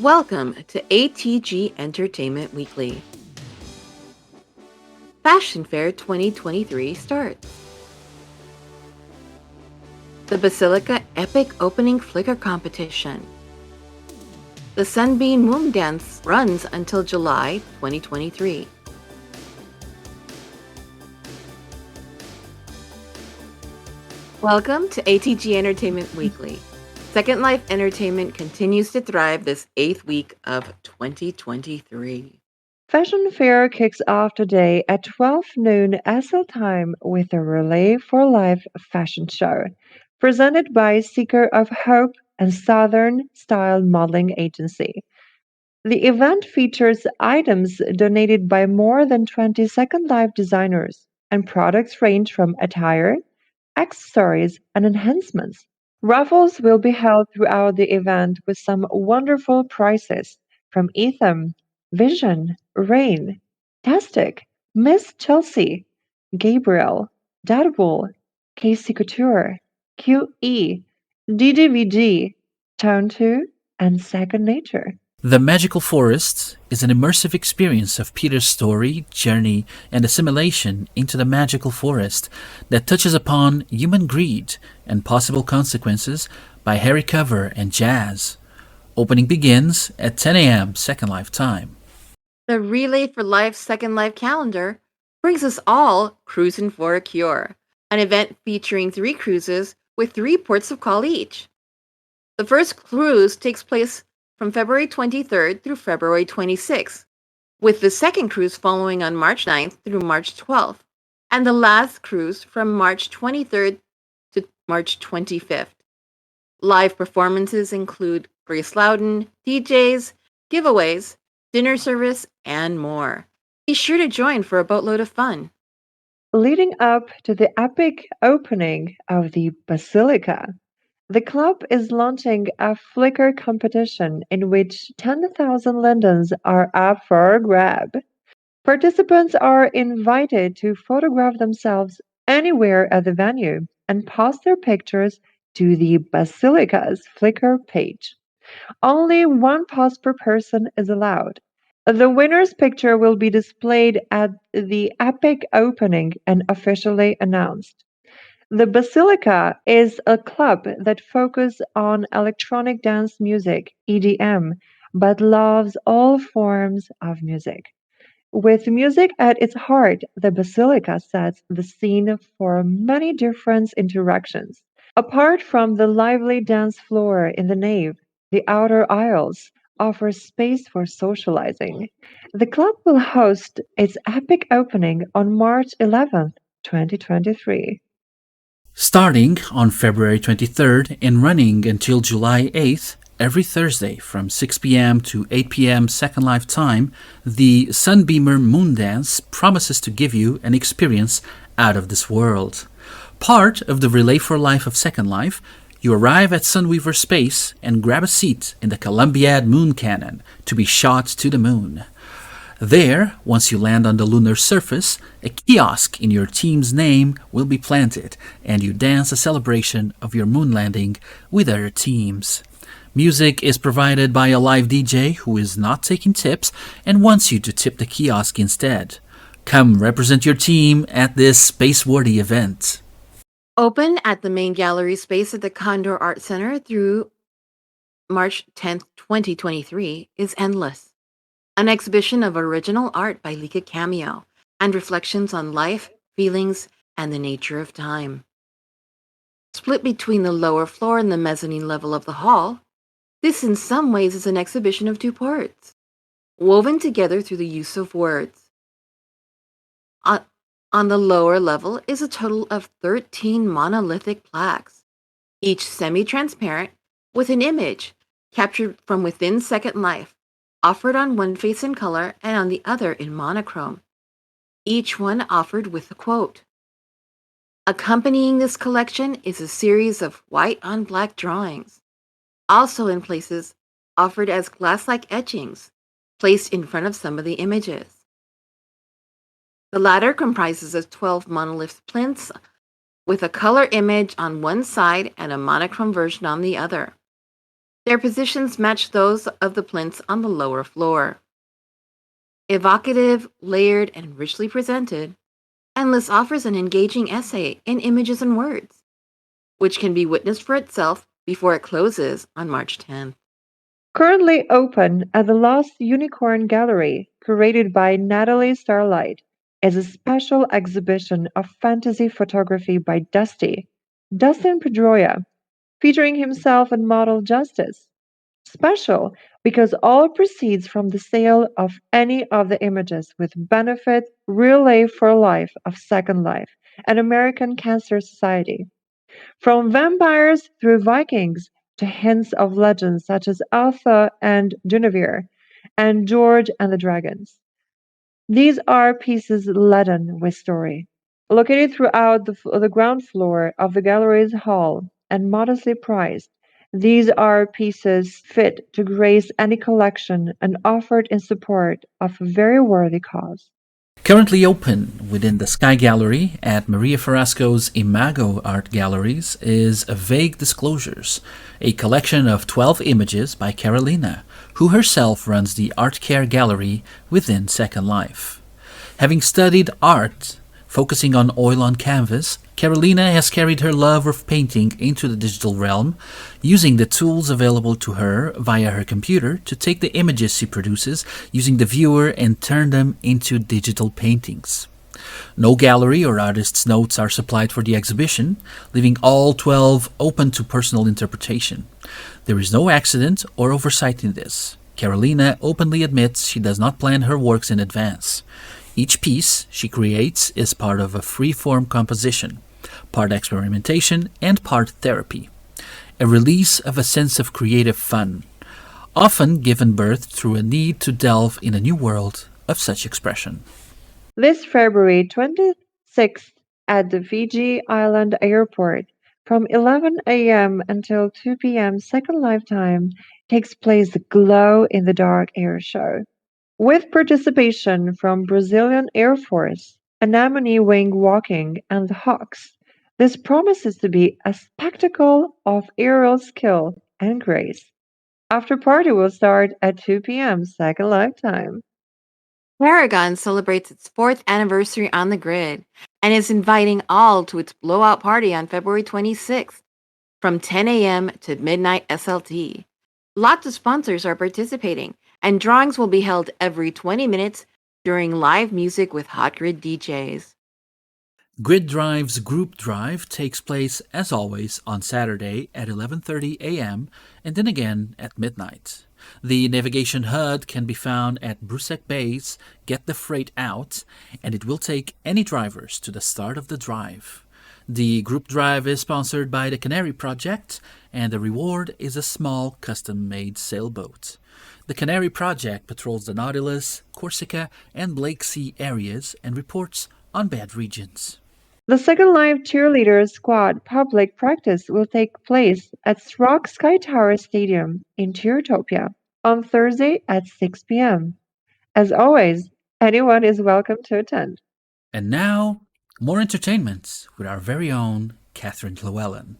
Welcome to ATG Entertainment Weekly. Fashion Fair 2023 starts. The Basilica Epic Opening Flicker Competition. The Sunbeam Moon Dance runs until July 2023. Welcome to ATG Entertainment Weekly. Second Life Entertainment continues to thrive this 8th week of 2023. Fashion Fair kicks off today at 12 noon SL time with the Relay for Life fashion show, presented by Seeker of Hope and Southern Style Modeling Agency. The event features items donated by more than 20 Second Life designers, and products range from attire, accessories, and enhancements. Raffles will be held throughout the event with some wonderful prizes from Ethan, Vision, Rain, Tastic, Miss Chelsea, Gabriel, Dadwool, Casey Couture, QE, DDVG, Town 2, and Second Nature. The Magical Forest is an immersive experience of Peter's story, journey, and assimilation into the magical forest that touches upon human greed and possible consequences by Harry Cover and Jazz. Opening begins at 10 a.m. Second Life time. The Relay for Life Second Life calendar brings us all Cruisin For A Cure, an event featuring 3 cruises with 3 ports of call each. The first cruise takes place from February 23rd through February 26th, with the second cruise following on March 9th through March 12th, and the last cruise from March 23rd to March 25th. Live performances include Grace Loudon, DJs, giveaways, dinner service, and more. Be sure to join for a boatload of fun. Leading up to the epic opening of the Basilica, the club is launching a flicker competition in which 10,000 lindens are up for a grab. Participants are invited to photograph themselves anywhere at the venue and post their pictures to the Basilica's Flickr page. Only one post per person is allowed. The winner's picture will be displayed at the epic opening and officially announced. The Basilica is a club that focuses on electronic dance music, EDM, but loves all forms of music. With music at its heart, the Basilica sets the scene for many different interactions. Apart from the lively dance floor in the nave, the outer aisles offer space for socializing. The club will host its epic opening on March 11th, 2023. Starting on February 23rd and running until July 8th, every Thursday from 6 p.m. to 8 p.m. Second Life time, the Sunbeamer Moon Dance promises to give you an experience out of this world. Part of the Relay for Life of Second Life, you arrive at Sunweaver Space and grab a seat in the Columbiad Moon Cannon to be shot to the moon. There, once you land on the lunar surface, a kiosk in your team's name will be planted, and you dance a celebration of your moon landing with other teams. Music is provided by a live DJ who is not taking tips and wants you to tip the kiosk instead. Come represent your team at this space-worthy event. Open at the main gallery space at the Condor Art Center through March 10th, 2023 is Endless, an exhibition of original art by LikaCameo and reflections on life, feelings, and the nature of time. Split between the lower floor and the mezzanine level of the hall, this in some ways is an exhibition of 2 parts, woven together through the use of words. On the lower level is a total of 13 monolithic plaques, each semi-transparent with an image captured from within Second Life, offered on one face in color and on the other in monochrome, each one offered with a quote. Accompanying this collection is a series of white on black drawings, also in places offered as glass-like etchings, placed in front of some of the images. The latter comprises of 12 monolith plinths with a color image on one side and a monochrome version on the other. Their positions match those of the plinths on the lower floor. Evocative, layered, and richly presented, Endless offers an engaging essay in images and words, which can be witnessed for itself before it closes on March 10th. Currently open at the Lost Unicorn Gallery, curated by Natalie Starlight, is a special exhibition of fantasy photography by Dustin Pedroia, featuring himself and model Justice. Special because all proceeds from the sale of any of the images with benefit Relay for Life of Second Life and American Cancer Society. From vampires through Vikings to hints of legends such as Arthur and Guinevere and George and the Dragons. These are pieces laden with story. Located throughout the ground floor of the gallery's hall and modestly priced, these are pieces fit to grace any collection and offered in support of a very worthy cause. Currently open within the Sky Gallery at Maria Ferrasco's Imago Art Galleries is Vague Disclosures, a collection of 12 images by Carelyna, who herself runs the Art Care Gallery within Second Life. Having studied art, focusing on oil on canvas, Carelyna has carried her love of painting into the digital realm, using the tools available to her via her computer to take the images she produces using the viewer and turn them into digital paintings. No gallery or artist's notes are supplied for the exhibition, leaving all 12 open to personal interpretation. There is no accident or oversight in this. Carelyna openly admits she does not plan her works in advance. Each piece she creates is part of a free-form composition, part experimentation and part therapy, a release of a sense of creative fun, often given birth through a need to delve in a new world of such expression. This February 26th at the Fiji Island Airport from 11 a.m. until 2 p.m. Second Lifetime takes place the Glow in the Dark Air Show. With participation from Brazilian Air Force, Anemone Wing Walking, and the Hawks, this promises to be a spectacle of aerial skill and grace. After party will start at 2 p.m. Second Lifetime. Paragon celebrates its fourth anniversary on the grid and is inviting all to its blowout party on February 26th from 10 a.m. to midnight SLT. Lots of sponsors are participating, and drawings will be held every 20 minutes during live music with Hot Grid DJs. Grid Drive's group drive takes place, as always, on Saturday at 11:30 a.m. and then again at midnight. The navigation HUD can be found at Brusek Base, Get the Freight Out, and it will take any drivers to the start of the drive. The group drive is sponsored by the Canary Project, and the reward is a small custom-made sailboat. The Canary Project patrols the Nautilus, Corsica, and Blake Sea areas and reports on bad regions. The Second Life Cheerleader Squad public practice will take place at Rock Sky Tower Stadium in Cheertopia on Thursday at 6 p.m. As always, anyone is welcome to attend. And now, more entertainment with our very own Catherine Llewellyn.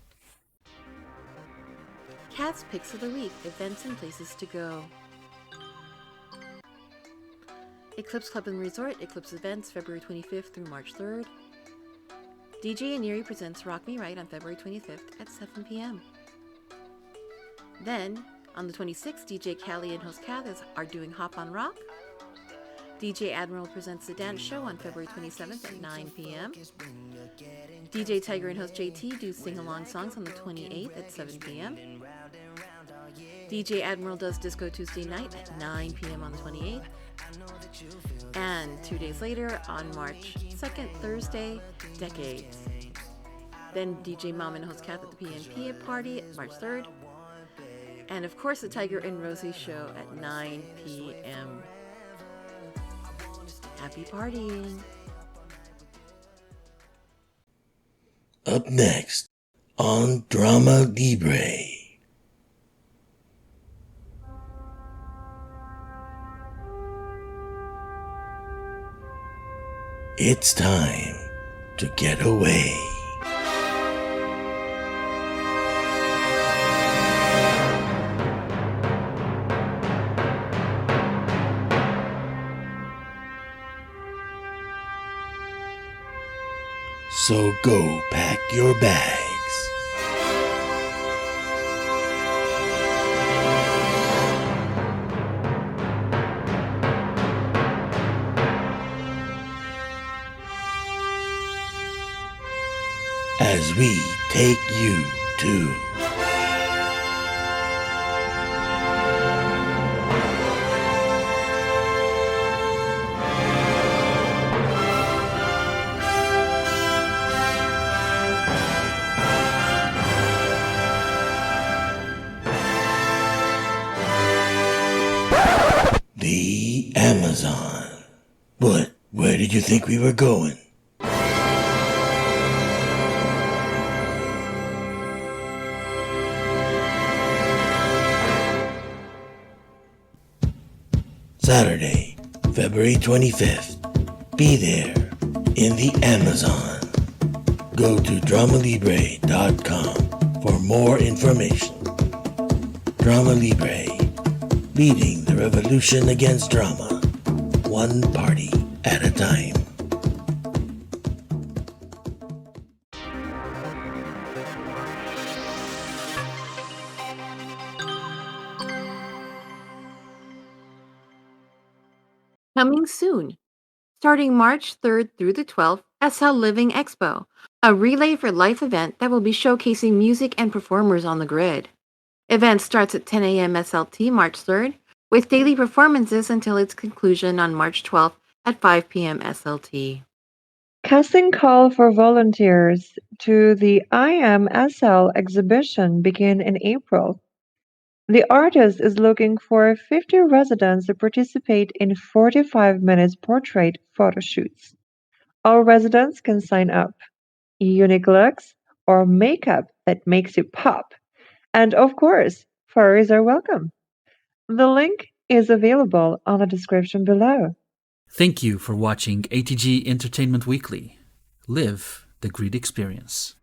Cat's Picks of the Week, events and places to go. Eclipse Club and Resort, Eclipse events February 25th through March 3rd. DJ Aniri presents Rock Me Right on February 25th at 7 p.m. Then, on the 26th, DJ Callie and host Kathis are doing Hop on Rock. DJ Admiral presents The Dance Show on February 27th at 9 p.m. DJ Tiger and host JT do sing-along songs on the 28th at 7 p.m. DJ Admiral does Disco Tuesday night at 9 p.m. on the 28th. And 2 days later, on March 2nd, Thursday, Decades. Then DJ Mom and host Kath at the PNP party March 3rd. And of course, the Tiger and Rosie show at 9 p.m. Happy partying! Up next on Drama Libre. It's time to get away. So go pack your bags. As we take you to the Amazon. What? Where did you think we were going? Saturday, February 25th. Be there in the Amazon. Go to dramalibre.com for more information. Drama Libre, leading the revolution against drama, one party at a time. Coming soon. Starting March 3rd through the 12th, SL Living Expo, a Relay for Life event that will be showcasing music and performers on the grid. Event starts at 10 a.m. SLT March 3rd, with daily performances until its conclusion on March 12th at 5 p.m. SLT. Casting call for volunteers to the I Am SL exhibition begin in April. The artist is looking for 50 residents to participate in 45 minutes portrait photo shoots. All residents can sign up. Unique looks or makeup that makes you pop. And of course, furries are welcome. The link is available on the description below. Thank you for watching ATG Entertainment Weekly. Live the great experience.